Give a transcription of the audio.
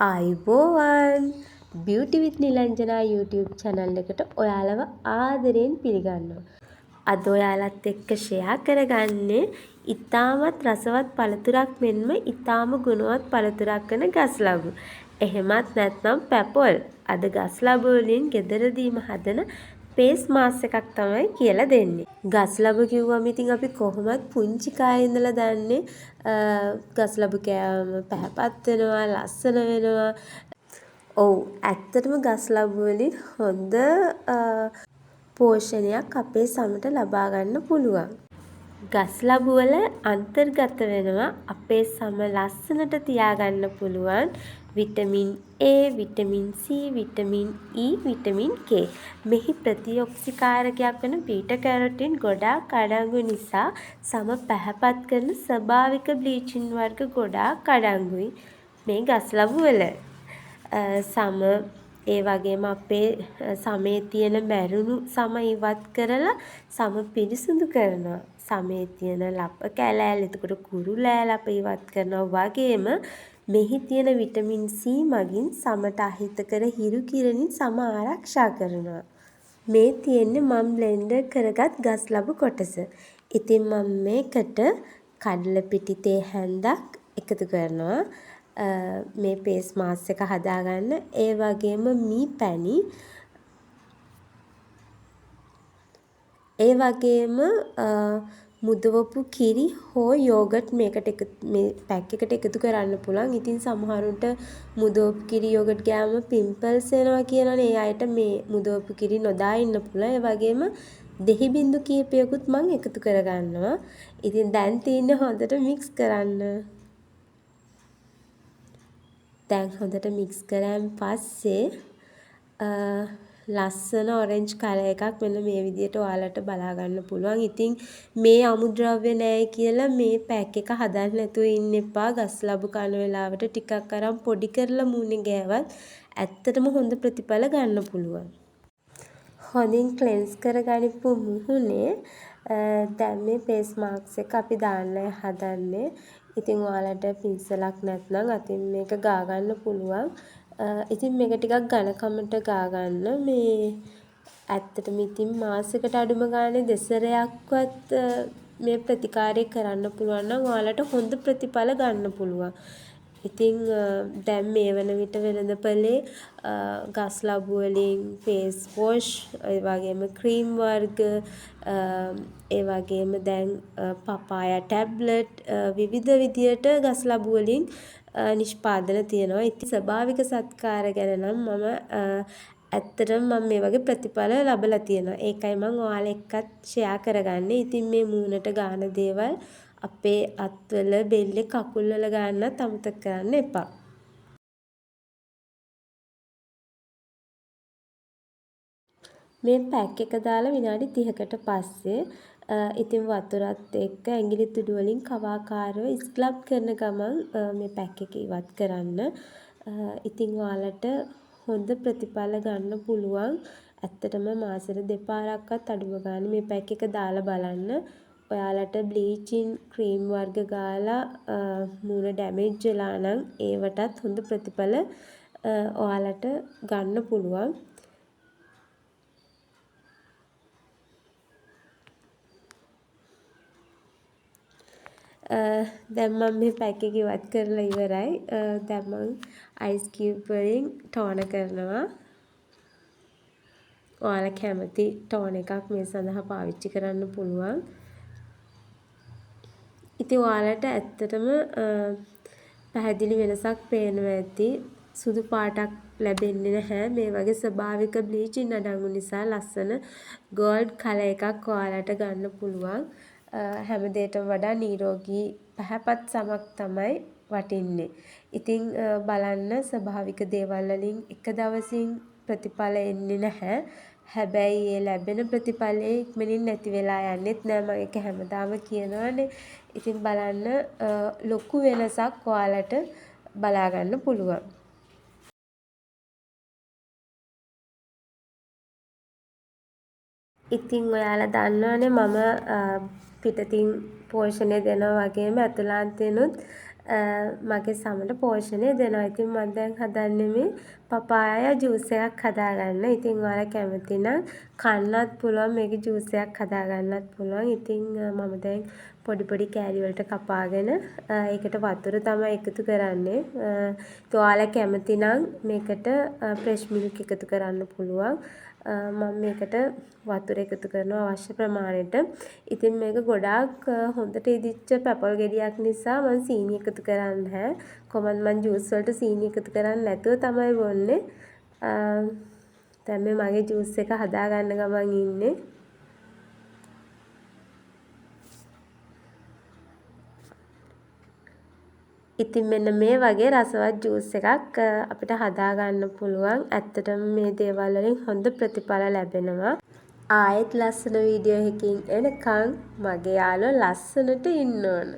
ආයුබෝවන් Beauty with නිලංජනා YouTube channel එකට ඔයාලව ආදරයෙන් පිළිගන්නවා. අද ඔයාලත් එක්ක ෂෙයා කරගන්නේ ඉතාමත් රසවත් පළතුරක් මෙන්ම ඉතාම ගුණවත් පළතුරක් වන ගස්ලබු. එහෙමත් නැත්නම් පැපොල්. අද ගස්ලබු වලින් ගෙදරදීම හදන ෆේස් මාස්ක් එකක් තමයි කියලා දෙන්නේ. ගස්ලබු කිව්වම ඉතින් අපි කොහොමත් පුංචි කාලේ ඉඳලා දන්නේ ගස්ලබු කෑවම පැහැපත් වෙනවා, ලස්සන වෙනවා. ඔව් ඇත්තටම ගස්ලබු වලින් හොඳ පෝෂණයක් අපේ සමට ලබා ගන්න පුළුවන්. ගස්ලබු වල අන්තර්ගත වෙනවා අපේ සම ලස්සනට තියාගන්න පුළුවන් vitamin A, vitamin C, vitamin E, vitamin K. මෙහි ප්‍රතිඔක්සිකාරකයක් වන බීටා කැරොටින් ගොඩාක් අඩංගු නිසා සම පැහැපත් කරන ස්වභාවික බ්ලීචින් වර්ග ගොඩාක් අඩංගුයි මේ ගස්ලබු වල. සම ඒ වගේම අපේ සමේ තියෙන මැරුණු සම ඉවත් කරලා සම පිරිසිදු කරනවා. සමේ තියෙන ලප කැලෑල් එතකොට කුරු ලෑල්ල අප ඉවත් කරනවා වගේම මෙහි තියෙන විටමින් C මගින් සමට අහිතකර හිරු කිරණින් සම ආරක්ෂා කරනවා. මේ තියෙන්නේ මම බ්ලෙන්ඩර් කරගත් ගස්ලබු කොටස. ඉතින් මම මේකට කඩල පිටි තේ හැන්දක් එකතු කරනවා. මේ ෆේස් මාස්ක් එක හදාගන්න. ඒ වගේම මී පැණි, ඒ වගේම මුදවපු කිරි හෝ යෝගට් මේකට මේ පැක් එකට එකතු කරන්න පුළුවන්. ඉතින් සමහරුන්ට මුදවපු කිරි යෝගට් ගෑම පිම්පල්ස් එනවා කියනවනේ. ඒ අයට මේ මුදවපු කිරි නොදා ඉන්න පුළුවන්. ඒ වගේම දෙහි බින්දු කීපයකුත් මම එකතු කරගන්නවා. ඉතින් දැන් තියෙන්නේ හොඳට මික්ස් කරන්න. දැන් හොඳට මික්ස් කරාන් පස්සේ ලස්සන ඔරෙන්ජ් කලර් එකක් මෙන්න මේ විදිහට ඔයාලට බලා ගන්න පුළුවන්. ඉතින් මේ අමුද්‍රව්‍ය නැහැ කියලා මේ පැක් එක හදන්න නැතුව ඉන්න එපා. ගස්ලබු කන වෙලාවට ටිකක් අරන් පොඩි කරලා මූණේ ගෑවත් ඇත්තටම හොඳ ප්‍රතිඵල ගන්න පුළුවන්. හොඳින් ක්ලෙන්ස් කරගනිපු මුහුණේ දැන් මේ ෆේස් මාස්ක් එක අපි දාන්නයි හදන්නේ. ඉතින් ඔයාලට පින්සලක් නැත්නම් අතින් මේක ගා ගන්න පුළුවන්. ඉතින් මේක ටිකක් ඝනකමට ගා ගන්න. මේ ඇත්තටම ඉතින් මාසෙකට අඩුම ගානේ දෙසරයක්වත් මේ ප්‍රතිකාරය කරන්න පුළුවන් නම් ඔයාලට හොඳ ප්‍රතිඵල ගන්න පුළුවන්. ඉතින් දැන් මේ වන විට වෙළඳපොලේ ගස්ලබු වලින් ෆේස් වොෂ්, ඒ වගේම ක්‍රීම් වර්ග, ඒ වගේම දැන් පපායා ටැබ්ලට් විවිධ විදියට ගස්ලබු වලින් නිෂ්පාදන තියෙනවා. ඉතින් ස්වභාවික සත්කාර ගැන නම් මම ඇත්තටම මම මේ වගේ ප්‍රතිඵල ලබලා තියෙනවා. ඒකයි මම ඔයාලා එක්කත් ෂෙයා කරගන්නේ. ඉතින් මේ මූණට ගාන දේවල් අපේ අත්වල, බෙල්ලේ, කකුල් වල ගන්නත් අමතක කරන්න එපා. මේ පැක් එක දාලා විනාඩි 30කට පස්සේ ඉතින් වතුරත් එක්ක ඇඟිලි තුඩු වලින් කවාකාරව ස්ක්‍රබ් කරන ගමන් මේ පැක් එක ඉවත් කරන්න. ඉතින් ඔයාලට හොඳ ප්‍රතිඵල ගන්න පුළුවන්. ඇත්තටම මාසෙට දෙපාරක්වත් අඩුම ගානේ මේ පැක් එක දාලා බලන්න. ඔයාලට බ්ලීචින් ක්‍රීම් වර්ග ගාලා මූණ ඩැමේජ් වෙලා නම් ඒවටත් හොඳ ප්‍රතිඵල ඔයාලට ගන්න පුළුවන්. දැන් මම මේ පැක් එක ඉවත් කරලා ඉවරයි. දැන් මම අයිස් කියුබ් වලින් ටෝන කරනවා. ඔයාලා කැමති ටෝන එකක් මේ සඳහා පාවිච්චි කරන්න පුළුවන්. ඉතින් ඔයාලට ඇත්තටම පැහැදිලි වෙනසක් පේනවා ඇති. සුදු පාටක් ලැබෙන්නේ නැහැ. මේ වගේ ස්වභාවික බ්ලීචින් අඩංගු නිසා ලස්සන ගෝල්ඩ් කලර් එකක් ඔයාලට ගන්න පුළුවන්. හැම දෙයකටම වඩා නිරෝගී පැහැපත් සමක් තමයි වටින්නේ. ඉතින් බලන්න ස්වභාවික දේවල් වලින් එක දවසින් ප්‍රතිඵල එන්නේ නැහැ. හැබැයි ඒ ලැබෙන ප්‍රතිඵලයේ ඉක්මනින් නැති වෙලා යන්නෙත් නෑ. මම ඒක හැමදාම කියනවානේ. ඉතින් බලන්න ලොකු වෙනසක් ඔයාලට බලා ගන්න පුළුවන්. ඉතින් ඔයාලා දන්නවනේ මම පිටතින් පෝෂණය දෙනවා වගේම ඇතුළාන්තයෙන්ුත් මගේ සමට පෝෂණය දෙනවා. ඉතින් මම දැන් හදන්නේ මේ පපායා ජූස් එකක් හදාගන්න. ඉතින් ඔයාලා කැමති නම් කන්නත් පුළුවන්, මේකේ ජූස් එකක් හදාගන්නත් පුළුවන්. ඉතින් මම දැන් පොඩි පොඩි කෑලි වලට කපාගෙන ඒකට වතුර තමයි එකතු කරන්නේ. ඔයාලා කැමති නම් මේකට ෆ්‍රෙෂ් මිල්ක් එකතු කරන්න පුළුවන්. මම මේකට වතුර එකතු කරනවා අවශ්‍ය ප්‍රමාණයට. ඉතින් මේක ගොඩාක් හොඳට ඉදිච්ච පැපල් ගෙඩියක් නිසා මම සීනි එකතු කරන්නේ නැහැ. කොහොමද මම ජූස් වලට සීනි එකතු කරන්නේ නැතුව තමයි බොන්නේ. දැන් මේ මගේ ජූස් එක හදා ගන්න ගමන් ඉන්නේ. ඉතින් මෙන්න මේ වගේ රසවත් ජූස් එකක් අපිට හදා ගන්න පුළුවන්. ඇත්තටම මේ දේවල් වලින් හොඳ ප්‍රතිඵල ලැබෙනවා. ආයෙත් ලස්සන වීඩියෝ එකකින් එනකන් මගේ යාළුවෝ ලස්සනට ඉන්න ඕන.